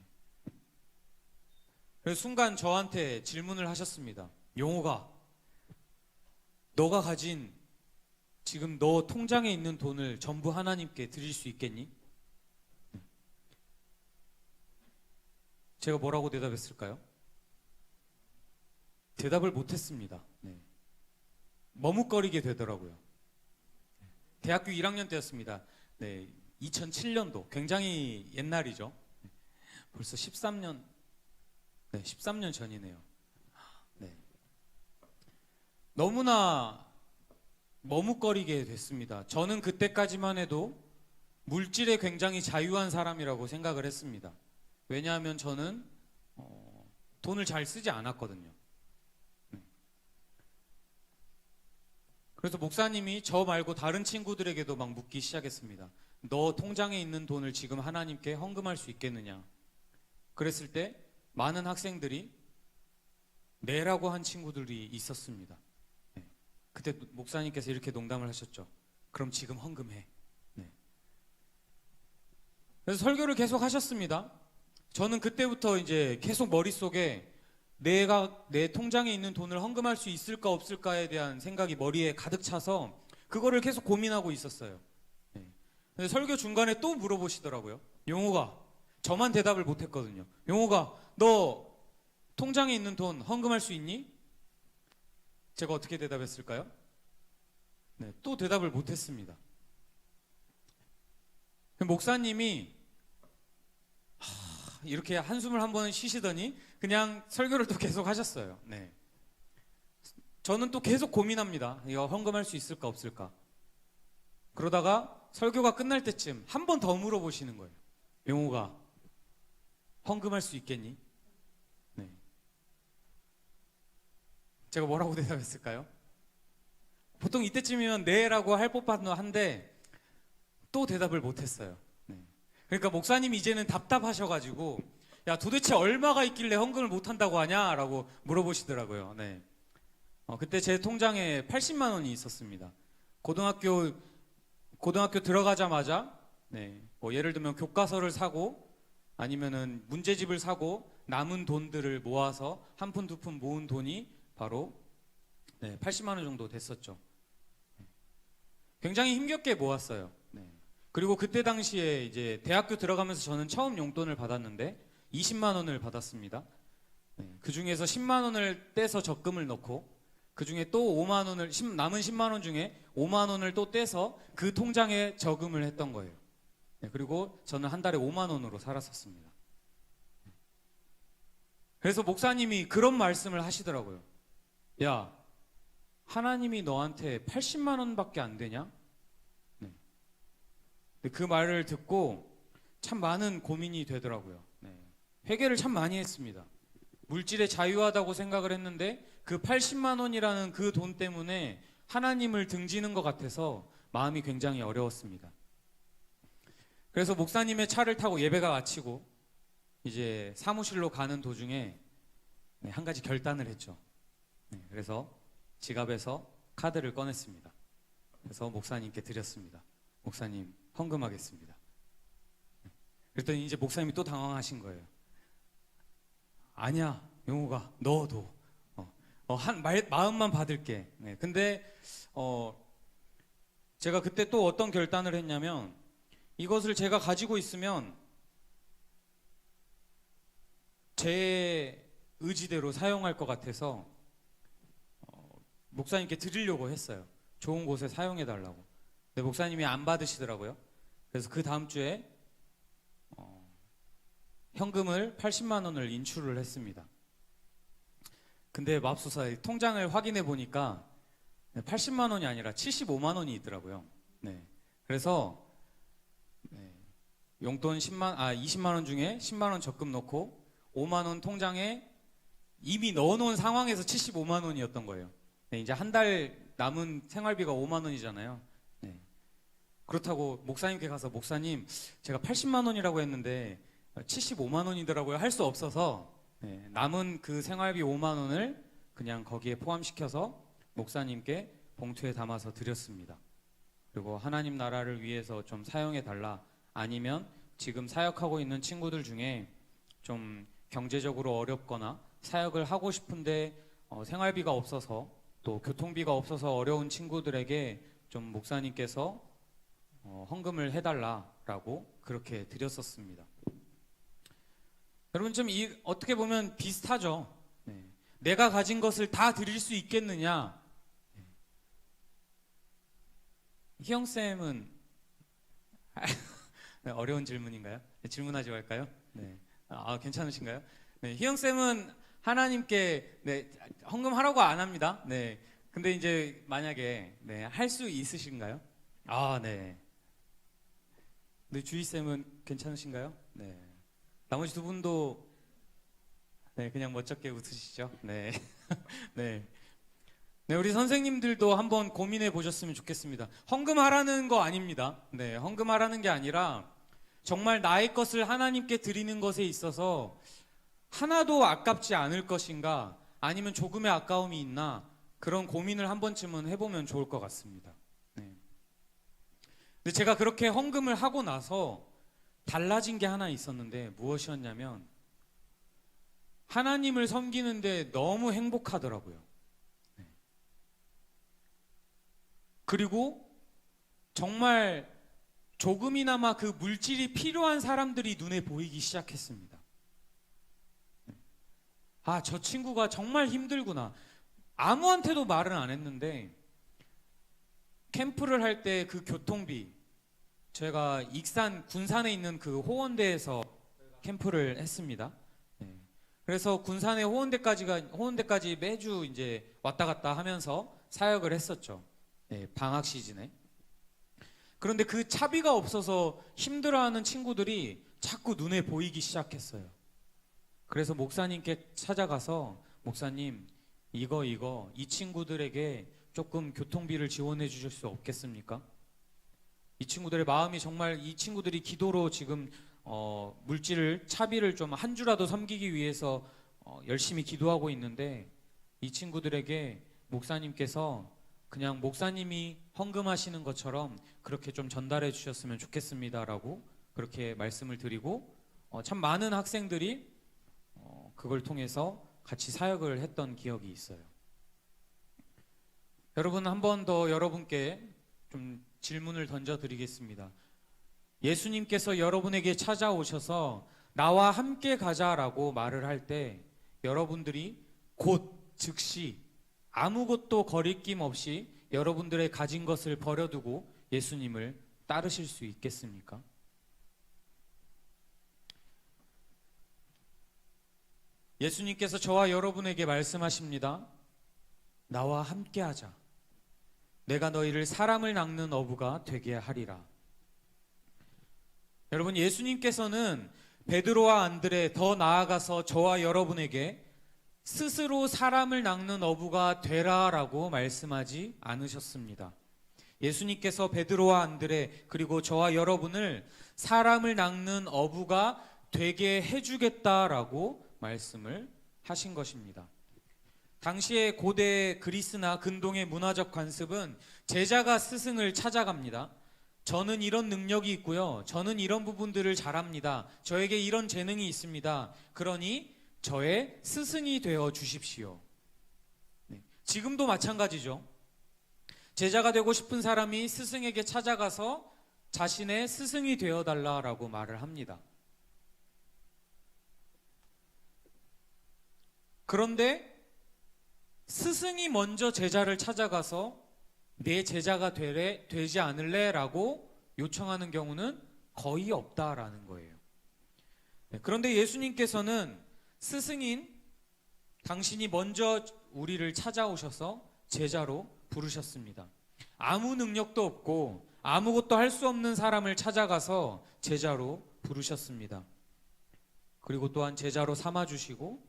그래서 순간 저한테 질문을 하셨습니다. 용호가, 너가 가진 지금 너 통장에 있는 돈을 전부 하나님께 드릴 수 있겠니? 제가 뭐라고 대답했을까요? 대답을 못했습니다. 네. 머뭇거리게 되더라고요. 대학교 1학년 때였습니다. 네, 2007년도 굉장히 옛날이죠. 벌써 13년, 네, 13년 전이네요. 네. 너무나 머뭇거리게 됐습니다. 저는 그때까지만 해도 물질에 굉장히 자유한 사람이라고 생각을 했습니다. 왜냐하면 저는 돈을 잘 쓰지 않았거든요. 그래서 목사님이 저 말고 다른 친구들에게도 막 묻기 시작했습니다. 너 통장에 있는 돈을 지금 하나님께 헌금할 수 있겠느냐? 그랬을 때 많은 학생들이 네라고 한 친구들이 있었습니다. 네. 그때 목사님께서 이렇게 농담을 하셨죠. 그럼 지금 헌금해. 네. 그래서 설교를 계속 하셨습니다. 저는 그때부터 이제 계속 머릿속에 내가 내 통장에 있는 돈을 헌금할 수 있을까 없을까에 대한 생각이 머리에 가득 차서 그거를 계속 고민하고 있었어요. 네. 근데 설교 중간에 또 물어보시더라고요. 용호가, 저만 대답을 못했거든요. 용호가, 너 통장에 있는 돈 헌금할 수 있니? 제가 어떻게 대답했을까요? 네, 또 대답을 못했습니다. 목사님이 이렇게 한숨을 한 번 쉬시더니 그냥 설교를 또 계속 하셨어요. 네. 저는 또 계속 고민합니다. 이거 헌금할 수 있을까 없을까. 그러다가 설교가 끝날 때쯤 한 번 더 물어보시는 거예요. 용호가, 헌금할 수 있겠니? 네. 제가 뭐라고 대답했을까요? 보통 이때쯤이면 네라고 할 법한 한데 또 대답을 못했어요. 그러니까 목사님이 이제는 답답하셔가지고 야, 도대체 얼마가 있길래 헌금을 못한다고 하냐라고 물어보시더라고요. 네. 그때 제 통장에 80만 원이 있었습니다. 고등학교 들어가자마자 네, 뭐 예를 들면 교과서를 사고 아니면은 문제집을 사고 남은 돈들을 모아서 한 푼 두 푼 모은 돈이 바로 네, 80만 원 정도 됐었죠. 굉장히 힘겹게 모았어요. 네. 그리고 그때 당시에 이제 대학교 들어가면서 저는 처음 용돈을 받았는데 20만 원을 받았습니다. 네, 그 중에서 10만 원을 떼서 적금을 넣고 그 중에 또 5만 원을 남은 10만 원 중에 5만 원을 또 떼서 그 통장에 저금을 했던 거예요. 네, 그리고 저는 한 달에 5만 원으로 살았었습니다. 그래서 목사님이 그런 말씀을 하시더라고요. 야, 하나님이 너한테 80만 원밖에 안 되냐? 그 말을 듣고 참 많은 고민이 되더라고요. 네. 회개를 참 많이 했습니다. 물질에 자유하다고 생각을 했는데 그 80만 원이라는 그 돈 때문에 하나님을 등지는 것 같아서 마음이 굉장히 어려웠습니다. 그래서 목사님의 차를 타고 예배가 마치고 이제 사무실로 가는 도중에 네, 한 가지 결단을 했죠. 네, 그래서 지갑에서 카드를 꺼냈습니다. 그래서 목사님께 드렸습니다. 목사님, 헌금하겠습니다. 그랬더니 이제 목사님이 또 당황하신 거예요. 아니야, 용호가, 넣어도 마음만 받을게. 네, 근데 제가 그때 또 어떤 결단을 했냐면 이것을 제가 가지고 있으면 제 의지대로 사용할 것 같아서 목사님께 드리려고 했어요. 좋은 곳에 사용해 달라고. 근데 목사님이 안 받으시더라고요. 그래서 그 다음 주에 현금을 80만 원을 인출을 했습니다. 근데 맙소사 통장을 확인해 보니까 80만 원이 아니라 75만 원이 있더라고요. 네. 그래서 네, 용돈 20만 원 중에 10만 원 적금 넣고 5만 원 통장에 이미 넣어놓은 상황에서 75만 원이었던 거예요. 네, 이제 한 달 남은 생활비가 5만 원이잖아요. 네. 그렇다고 목사님께 가서 목사님 제가 80만 원이라고 했는데 75만 원이더라고요 할 수 없어서 네, 남은 그 생활비 5만 원을 그냥 거기에 포함시켜서 목사님께 봉투에 담아서 드렸습니다. 그리고 하나님 나라를 위해서 좀 사용해 달라, 아니면 지금 사역하고 있는 친구들 중에 좀 경제적으로 어렵거나 사역을 하고 싶은데 생활비가 없어서 또 교통비가 없어서 어려운 친구들에게 좀 목사님께서 헌금을 해달라라고 그렇게 드렸었습니다. 여러분 좀 어떻게 보면 비슷하죠. 네. 내가 가진 것을 다 드릴 수 있겠느냐? 네. 희영쌤은 네, 어려운 질문인가요? 네, 질문하지 말까요? 네. 괜찮으신가요? 네, 희영쌤은 하나님께 네, 헌금하라고 안 합니다. 네. 근데 이제 만약에 네, 할 수 있으신가요? 네. 네, 주희쌤은 괜찮으신가요? 네. 나머지 두 분도 네, 그냥 멋쩍게 웃으시죠? 네. 네. 네, 우리 선생님들도 한번 고민해 보셨으면 좋겠습니다. 헌금하라는 거 아닙니다. 네, 헌금하라는 게 아니라 정말 나의 것을 하나님께 드리는 것에 있어서 하나도 아깝지 않을 것인가, 아니면 조금의 아까움이 있나, 그런 고민을 한 번쯤은 해보면 좋을 것 같습니다. 네. 근데 제가 그렇게 헌금을 하고 나서 달라진 게 하나 있었는데 무엇이었냐면 하나님을 섬기는데 너무 행복하더라고요. 네. 그리고 정말 조금이나마 그 물질이 필요한 사람들이 눈에 보이기 시작했습니다. 저 친구가 정말 힘들구나. 아무한테도 말은 안 했는데 캠프를 할 때 그 교통비, 제가 익산 군산에 있는 그 호원대에서 캠프를 했습니다. 네. 그래서 군산의 호원대까지 매주 이제 왔다 갔다 하면서 사역을 했었죠. 네, 방학 시즌에. 그런데 그 차비가 없어서 힘들어하는 친구들이 자꾸 눈에 보이기 시작했어요. 그래서 목사님께 찾아가서 목사님 이 친구들에게 조금 교통비를 지원해 주실 수 없겠습니까? 이 친구들의 마음이 정말, 이 친구들이 기도로 지금 물질을, 차비를 좀 한 주라도 섬기기 위해서 열심히 기도하고 있는데 이 친구들에게 목사님께서 그냥 목사님이 헌금하시는 것처럼 그렇게 좀 전달해 주셨으면 좋겠습니다라고 그렇게 말씀을 드리고 참 많은 학생들이 그걸 통해서 같이 사역을 했던 기억이 있어요. 여러분, 한 번 더 여러분께 좀 질문을 던져드리겠습니다. 예수님께서 여러분에게 찾아오셔서 나와 함께 가자라고 말을 할 때 여러분들이 곧 즉시 아무것도 거리낌 없이 여러분들의 가진 것을 버려두고 예수님을 따르실 수 있겠습니까? 예수님께서 저와 여러분에게 말씀하십니다. 나와 함께 하자. 내가 너희를 사람을 낚는 어부가 되게 하리라. 여러분, 예수님께서는 베드로와 안드레, 더 나아가서 저와 여러분에게 스스로 사람을 낚는 어부가 되라라고 말씀하지 않으셨습니다. 예수님께서 베드로와 안드레 그리고 저와 여러분을 사람을 낚는 어부가 되게 해주겠다라고 말씀을 하신 것입니다. 당시의 고대 그리스나 근동의 문화적 관습은 제자가 스승을 찾아갑니다. 저는 이런 능력이 있고요. 저는 이런 부분들을 잘합니다. 저에게 이런 재능이 있습니다. 그러니 저의 스승이 되어 주십시오. 네. 지금도 마찬가지죠. 제자가 되고 싶은 사람이 스승에게 찾아가서 자신의 스승이 되어 달라라고 말을 합니다. 그런데 스승이 먼저 제자를 찾아가서 내 제자가 되지 않을래? 라고 요청하는 경우는 거의 없다라는 거예요. 그런데 예수님께서는 스승인 당신이 먼저 우리를 찾아오셔서 제자로 부르셨습니다. 아무 능력도 없고 아무것도 할 수 없는 사람을 찾아가서 제자로 부르셨습니다. 그리고 또한 제자로 삼아주시고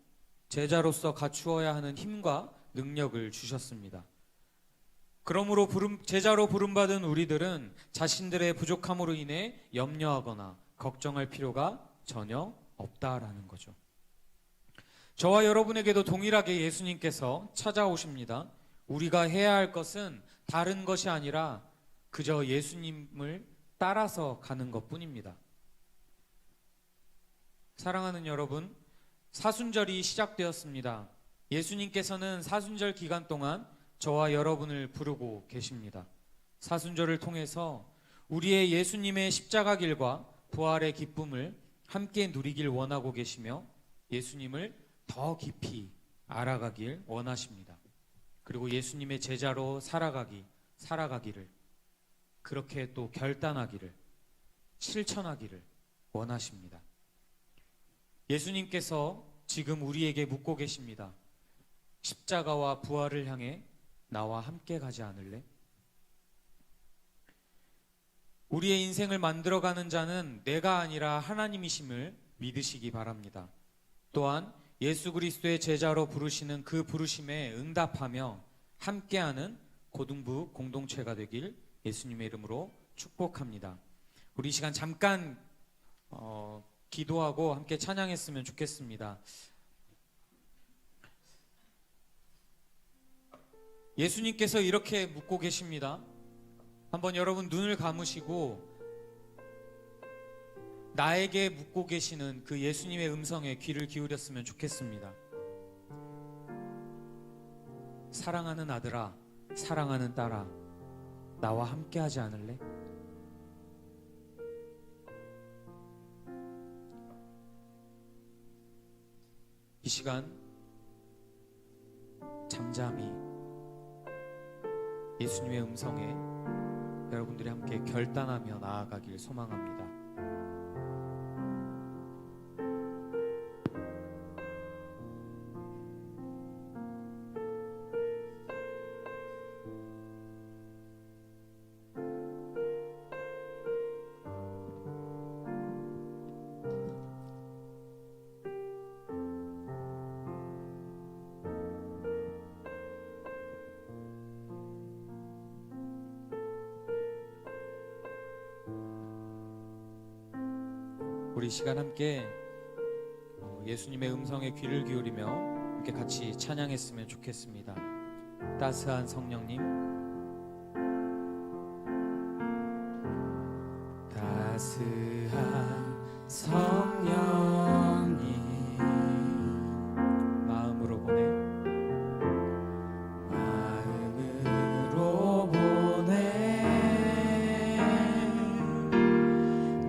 제자로서 갖추어야 하는 힘과 능력을 주셨습니다. 그러므로 제자로 부름받은 우리들은 자신들의 부족함으로 인해 염려하거나 걱정할 필요가 전혀 없다라는 거죠. 저와 여러분에게도 동일하게 예수님께서 찾아오십니다. 우리가 해야 할 것은 다른 것이 아니라 그저 예수님을 따라서 가는 것뿐입니다. 사랑하는 여러분, 사순절이 시작되었습니다. 예수님께서는 사순절 기간 동안 저와 여러분을 부르고 계십니다. 사순절을 통해서 우리의 예수님의 십자가 길과 부활의 기쁨을 함께 누리길 원하고 계시며 예수님을 더 깊이 알아가길 원하십니다. 그리고 예수님의 제자로 살아가기를 그렇게 또 결단하기를 실천하기를 원하십니다. 예수님께서 지금 우리에게 묻고 계십니다. 십자가와 부활을 향해 나와 함께 가지 않을래? 우리의 인생을 만들어가는 자는 내가 아니라 하나님이심을 믿으시기 바랍니다. 또한 예수 그리스도의 제자로 부르시는 그 부르심에 응답하며 함께하는 고등부 공동체가 되길 예수님의 이름으로 축복합니다. 우리 이 시간 잠깐 기도하고 함께 찬양했으면 좋겠습니다. 예수님께서 이렇게 묻고 계십니다. 한번 여러분 눈을 감으시고 나에게 묻고 계시는 그 예수님의 음성에 귀를 기울였으면 좋겠습니다. 사랑하는 아들아, 사랑하는 딸아, 나와 함께 하지 않을래? 이 시간 잠잠히 예수님의 음성에 여러분들이 함께 결단하며 나아가길 소망합니다. 우리 시간 함께 예수님의 음성에 귀를 기울이며 함께 같이 찬양했으면 좋겠습니다. 따스한 성령님, 따스한 성령님 마음으로 보내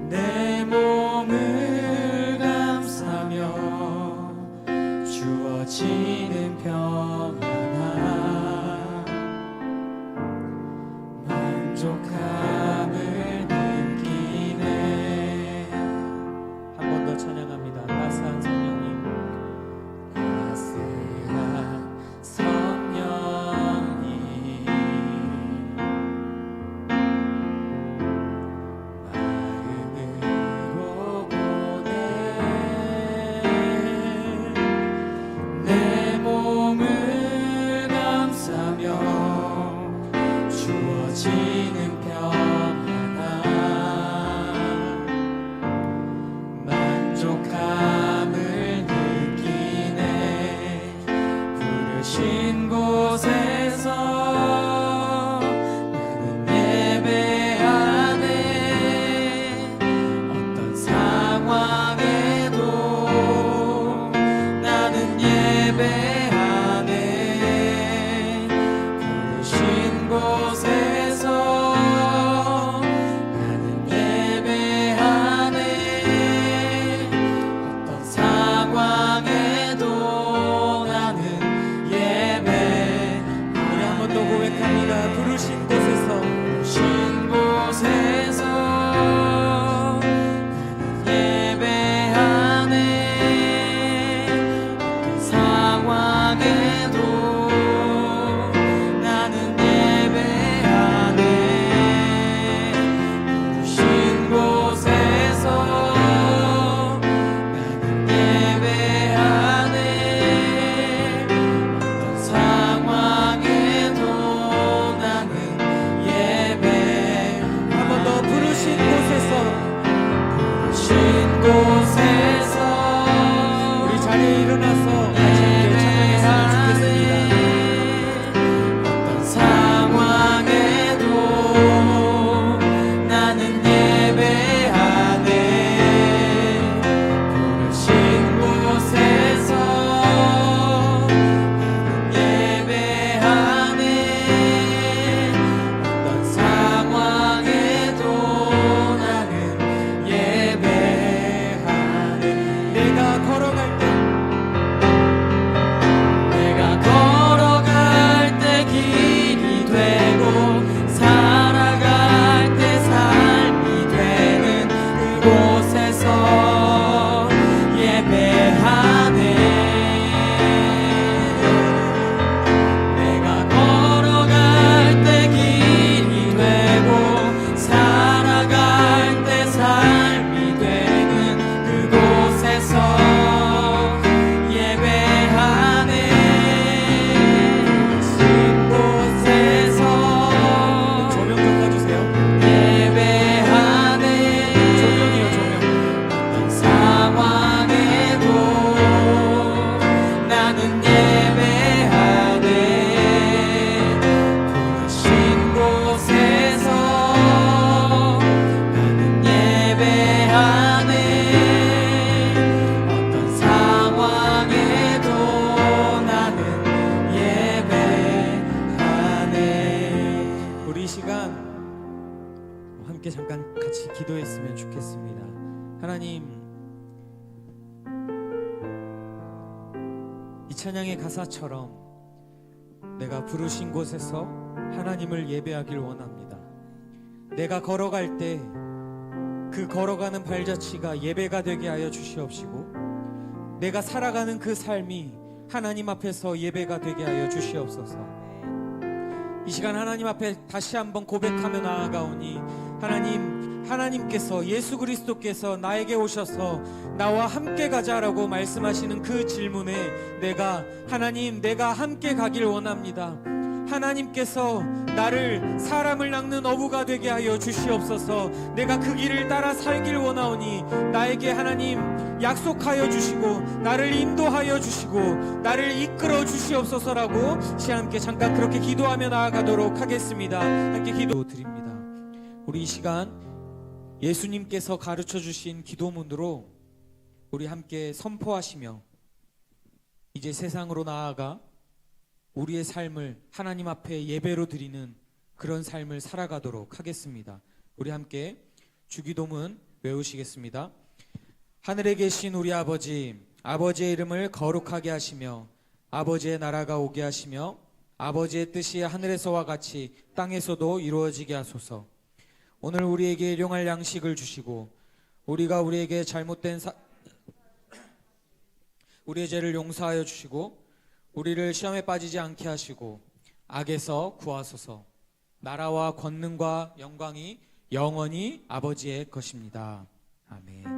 내 몸을 감싸며 주어지는 평안함 만족함을 느끼네. 기도했으면 좋겠습니다. 하나님, 이 찬양의 가사처럼 내가 부르신 곳에서 하나님을 예배하길 원합니다. 내가 걸어갈 때 그 걸어가는 발자취가 예배가 되게 하여 주시옵시고, 내가 살아가는 그 삶이 하나님 앞에서 예배가 되게 하여 주시옵소서. 이 시간 하나님 앞에 다시 한번 고백하며 나아가오니, 하나님께서, 예수 그리스도께서 나에게 오셔서 나와 함께 가자라고 말씀하시는 그 질문에 내가 함께 가길 원합니다. 하나님께서 나를 사람을 낚는 어부가 되게 하여 주시옵소서. 내가 그 길을 따라 살길 원하오니 나에게 하나님 약속하여 주시고 나를 인도하여 주시고 나를 이끌어 주시옵소서라고 함께 잠깐 그렇게 기도하며 나아가도록 하겠습니다. 함께 기도드립니다. 우리 이 시간 예수님께서 가르쳐 주신 기도문으로 우리 함께 선포하시며 이제 세상으로 나아가 우리의 삶을 하나님 앞에 예배로 드리는 그런 삶을 살아가도록 하겠습니다. 우리 함께 주기도문 외우시겠습니다. 하늘에 계신 우리 아버지, 아버지의 이름을 거룩하게 하시며 아버지의 나라가 오게 하시며 아버지의 뜻이 하늘에서와 같이 땅에서도 이루어지게 하소서. 오늘 우리에게 일용할 양식을 주시고 우리가 우리에게 잘못된 우리의 죄를 용서하여 주시고 우리를 시험에 빠지지 않게 하시고 악에서 구하소서. 나라와 권능과 영광이 영원히 아버지의 것입니다. 아멘.